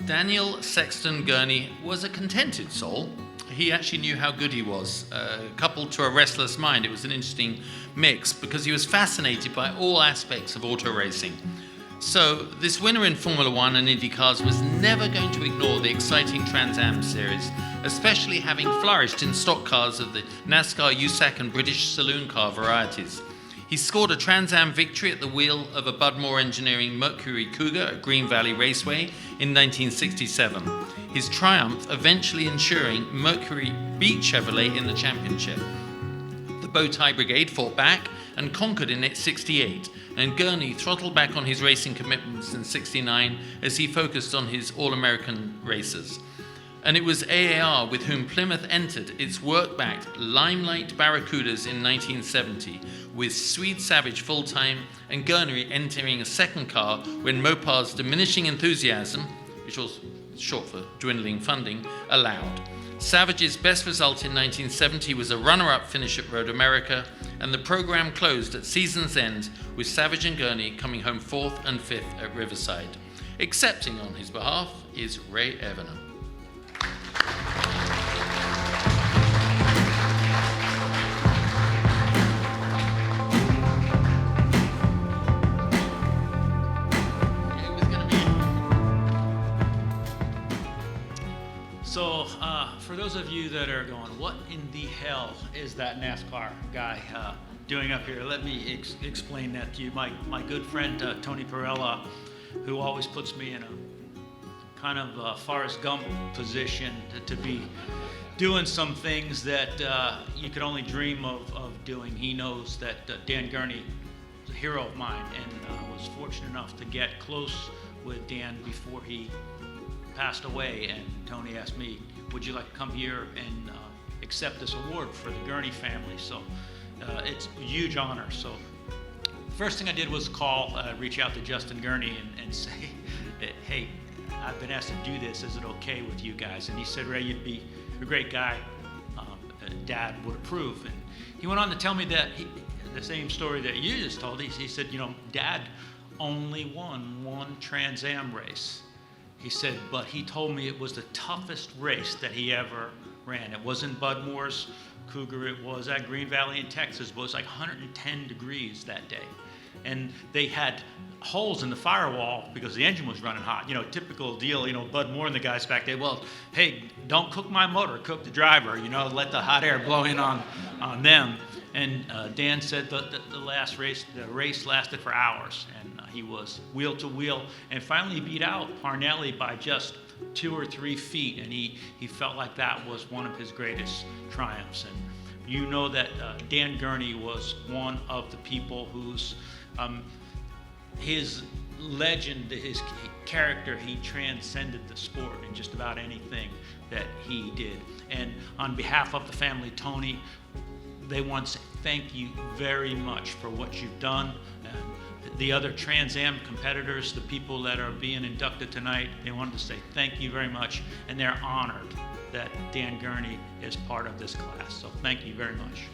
Daniel Sexton Gurney was a contented soul. He actually knew how good he was. Coupled to a restless mind, it was an interesting mix because he was fascinated by all aspects of auto racing. So this winner in Formula One and INDYCARs was never going to ignore the exciting Trans Am series, especially having flourished in stock cars of the NASCAR, USAC and British saloon car varieties. He scored a Trans Am victory at the wheel of a Budmore Engineering Mercury Cougar at Green Valley Raceway in 1967. His triumph eventually ensuring Mercury beat Chevrolet in the championship. The Bowtie Brigade fought back and conquered in '68, and Gurney throttled back on his racing commitments in '69 as he focused on his All-American races. And it was AAR with whom Plymouth entered its work-backed Limelight Barracudas in 1970, with Swede Savage full-time and Gurney entering a second car when Mopar's diminishing enthusiasm, which was short for dwindling funding, allowed. Savage's best result in 1970 was a runner-up finish at Road America, and the program closed at season's end with Savage and Gurney coming home 4th and 5th at Riverside. Accepting on his behalf is Ray Evenham. So, for those of you that are going, what in the hell is that NASCAR guy doing up here? Let me explain that to you. My good friend Tony Perella, who always puts me in a kind of Forrest Gump position to be doing some things that you could only dream of doing. He knows that Dan Gurney is a hero of mine, and I was fortunate enough to get close with Dan before he passed away, and Tony asked me, would you like to come here and accept this award for the Gurney family? So it's a huge honor. So first thing I did was reach out to Justin Gurney and say, hey, I've been asked to do this, is it okay with you guys? And he said, Ray, you'd be a great guy, Dad would approve. And he went on to tell me that the same story that you just told. He said, Dad only won one Trans Am race. He said, but he told me it was the toughest race that he ever ran. It wasn't Budmore's Cougar, it was at Green Valley in Texas, but it was like 110 degrees that day. And they had holes in the firewall because the engine was running hot. Typical deal, Bud Moore and the guys back there, well, hey, don't cook my motor, cook the driver, let the hot air blow in on them. And Dan said the race lasted for hours, and he was wheel to wheel, and finally beat out Parnelli by just 2 or 3 feet, and he felt like that was one of his greatest triumphs. And you know that Dan Gurney was one of the people whose his legend, his character, he transcended the sport in just about anything that he did. And on behalf of the family, Tony, they want to thank you very much for what you've done. And the other Trans Am competitors, the people that are being inducted tonight, they wanted to say thank you very much, and they're honored that Dan Gurney is part of this class. So thank you very much.